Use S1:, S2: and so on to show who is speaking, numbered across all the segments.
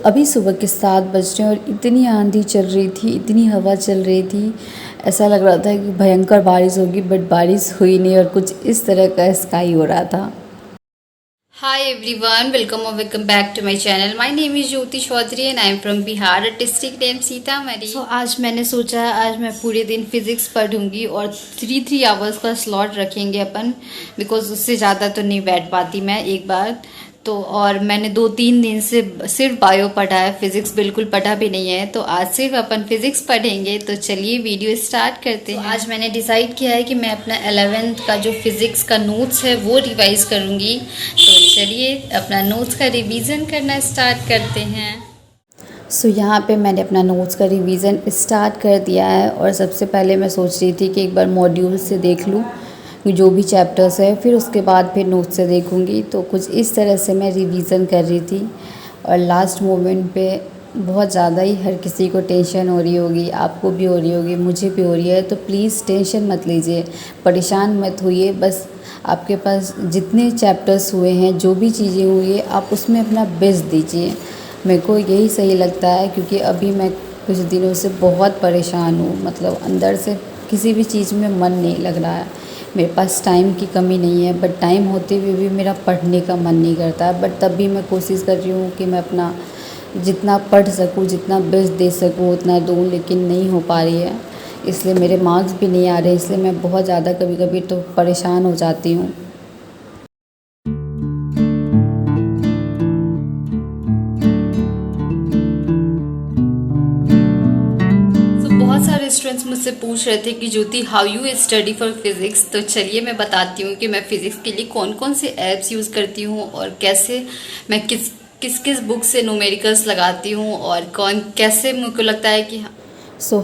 S1: अभी सुबह के 7 बज रहे हैं और इतनी आंधी चल रही थी, इतनी हवा चल रही थी, ऐसा लग रहा था कि भयंकर बारिश होगी, बट बारिश हुई नहीं और कुछ इस तरह का स्काई हो रहा था।
S2: Hi everyone, welcome or welcome back to my channel. My name is Jyoti Chaudhary and I am from Bihar, a district named Sitamarhi. So आज मैंने सोचा आज मैं पूरे दिन फिजिक्स पढ़ूंगी और 3 आवर्स का स्लॉट रखेंगे अपन, बिकॉज उससे ज़्यादा तो नहीं बैठ पाती मैं एक बार तो। और मैंने 2-3 दिन से सिर्फ बायो पढ़ा है, फिजिक्स बिल्कुल पढ़ा भी नहीं है, तो आज सिर्फ अपन फिजिक्स पढ़ेंगे। तो चलिए वीडियो स्टार्ट करते हैं। आज मैंने डिसाइड किया है कि मैं अपना 11th का जो फिजिक्स का नोट्स है वो रिवाइज करूँगी। तो चलिए अपना नोट्स का रिवीजन करना स्टार्ट करते हैं।
S1: यहाँ पे मैंने अपना नोट्स का रिवीजन स्टार्ट कर दिया है और सबसे पहले मैं सोच रही थी कि एक बार मॉड्यूल से देख लूँ जो भी चैप्टर्स है, फिर उसके बाद फिर नोट्स से देखूँगी। तो कुछ इस तरह से मैं रिवीज़न कर रही थी और लास्ट मोमेंट पे बहुत ज़्यादा ही हर किसी को टेंशन हो रही होगी, आपको भी हो रही होगी, मुझे भी हो रही है। तो प्लीज़ टेंशन मत लीजिए, परेशान मत होइए। बस आपके पास जितने चैप्टर्स हुए हैं, जो भी चीज़ें हुई है, आप उसमें अपना बेस्ट दीजिए। मेरे को यही सही लगता है, क्योंकि अभी मैं कुछ दिनों से बहुत परेशान हूँ, मतलब अंदर से किसी भी चीज़ में मन नहीं लग रहा है। मेरे पास टाइम की कमी नहीं है, बट टाइम होते हुए भी मेरा पढ़ने का मन नहीं करता है। बट तब भी मैं कोशिश कर रही हूँ कि मैं अपना जितना पढ़ सकूँ, जितना बेस्ट दे सकूँ उतना दूँ, लेकिन नहीं हो पा रही है। इसलिए मेरे मार्क्स भी नहीं आ रहे, इसलिए मैं बहुत ज़्यादा कभी कभी तो परेशान हो जाती हूँ।
S2: बहुत सारे स्टूडेंट्स मुझसे पूछ रहे थे कि Jyoti how you study for physics. तो चलिए मैं बताती हूँ कि मैं फिजिक्स के लिए कौन कौन से ऐप्स यूज़ करती हूँ और कैसे मैं किस किस बुक से न्यूमेरिकल्स लगाती हूँ और कौन कैसे मुझको लगता है कि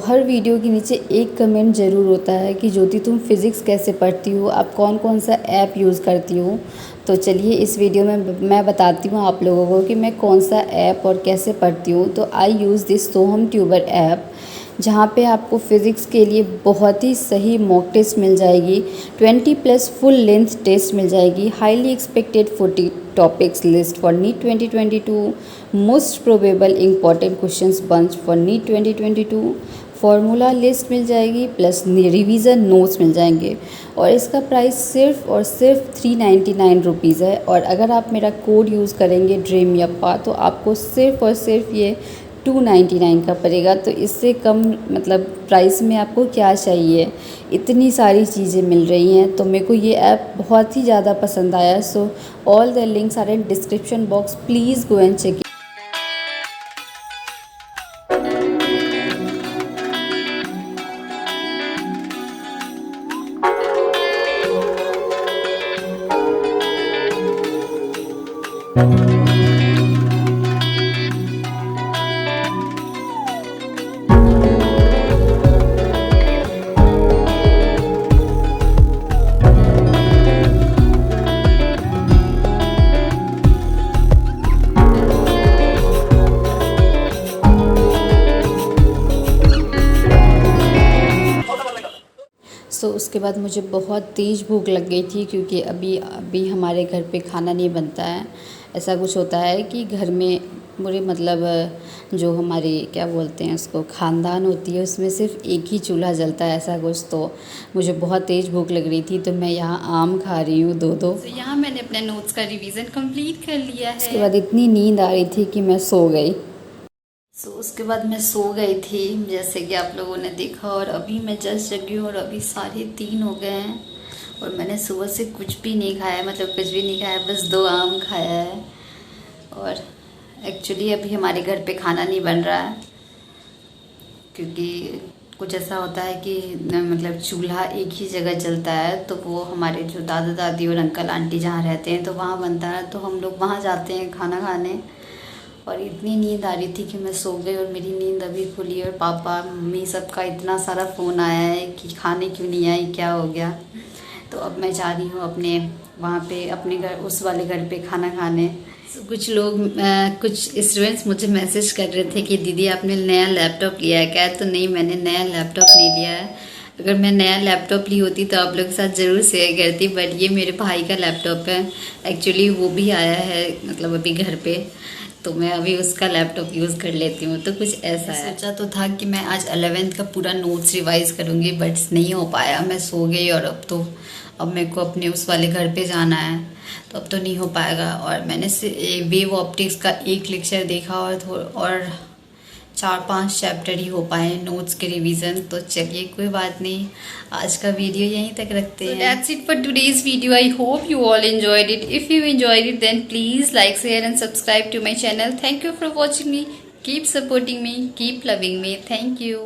S1: हर वीडियो के नीचे एक कमेंट ज़रूर होता है कि ज्योति तुम फिज़िक्स कैसे पढ़ती हो, आप कौन कौन सा ऐप यूज़ करती हो। तो चलिए इस वीडियो में मैं बताती हूँ आप लोगों को कि मैं कौन सा ऐप और कैसे पढ़ती हूँ। तो I use this Soham tuber app, जहाँ पे आपको फ़िज़िक्स के लिए बहुत ही सही मॉक टेस्ट मिल जाएगी, 20+ फुल लेंथ टेस्ट मिल जाएगी, highly expected 40 topics list for NEET 2022, most probable important questions bunch for NEET 2022, formula list मिल जाएगी, प्लस रिवीजन नोट्स मिल जाएंगे। और इसका प्राइस सिर्फ और सिर्फ 399 रुपीज़ है। और अगर आप मेरा कोड यूज़ करेंगे ड्रीमयप्पा, तो आपको सिर्फ और सिर्फ ये 299 का पड़ेगा। तो इससे कम मतलब प्राइस में आपको क्या चाहिए, इतनी सारी चीज़ें मिल रही हैं। तो मेरे को ये ऐप बहुत ही ज़्यादा पसंद आया। So all the links are in description box, please go and check. उसके बाद मुझे बहुत तेज़ भूख लग गई थी, क्योंकि अभी हमारे घर पे खाना नहीं बनता है। ऐसा कुछ होता है कि घर में पूरे मतलब जो हमारी क्या बोलते हैं उसको ख़ानदान होती है, उसमें सिर्फ एक ही चूल्हा जलता है, ऐसा कुछ। तो मुझे बहुत तेज़ भूख लग रही थी, तो मैं यहाँ आम खा रही हूँ 2-2।
S2: तो यहाँ मैंने अपने नोट्स का रिवीजन कंप्लीट कर लिया है।
S1: उसके बाद इतनी नींद आ रही थी कि मैं सो गई।
S2: उसके बाद मैं सो गई थी, जैसे कि आप लोगों ने देखा। और अभी मैं जस्ट जगी हूँ और अभी 3:30 हो गए हैं और मैंने सुबह से कुछ भी नहीं खाया, मतलब कुछ भी नहीं खाया, बस 2 आम खाया है। और एक्चुअली अभी हमारे घर पे खाना नहीं बन रहा है, क्योंकि कुछ ऐसा होता है कि मतलब चूल्हा एक ही जगह जलता है। तो वो हमारे जो दादा दादी और अंकल आंटी जहाँ रहते हैं तो वहाँ बनता है, तो हम लोग वहाँ जाते हैं खाना खाने। और इतनी नींद आ रही थी कि मैं सो गई और मेरी नींद अभी खुली। और पापा मम्मी सबका इतना सारा फ़ोन आया है कि खाने क्यों नहीं आई, क्या हो गया। तो अब मैं जा रही हूँ अपने वहाँ पे अपने घर उस वाले घर पे खाना खाने। कुछ लोग कुछ स्टूडेंट्स मुझे मैसेज कर रहे थे कि दीदी आपने नया लैपटॉप लिया है क्या। तो नहीं, मैंने नया लैपटॉप नहीं लिया है। अगर मैं नया लैपटॉप ली होती तो आप लोग के साथ ज़रूर शेयर करती, बट ये मेरे भाई का लैपटॉप है। एक्चुअली वो भी आया है मतलब अभी घर पे। तो मैं अभी उसका लैपटॉप यूज़ कर लेती हूँ। तो कुछ ऐसा है। सोचा तो था कि मैं आज 11th का पूरा नोट्स रिवाइज़ करूँगी, बट नहीं हो पाया, मैं सो गई। और अब मेरे को अपने उस वाले घर पे जाना है, तो अब तो नहीं हो पाएगा। और मैंने वेव ऑप्टिक्स का एक लेक्चर देखा और 4-5 चैप्टर ही हो पाए नोट्स के रिवीजन। तो चलिए कोई बात नहीं, आज का वीडियो यहीं तक रखते हैं। That's it for today's video. I hope you all enjoyed it. If you enjoyed it then please like, share and subscribe to my channel. Thank you for watching me, keep supporting me, keep loving me. Thank you.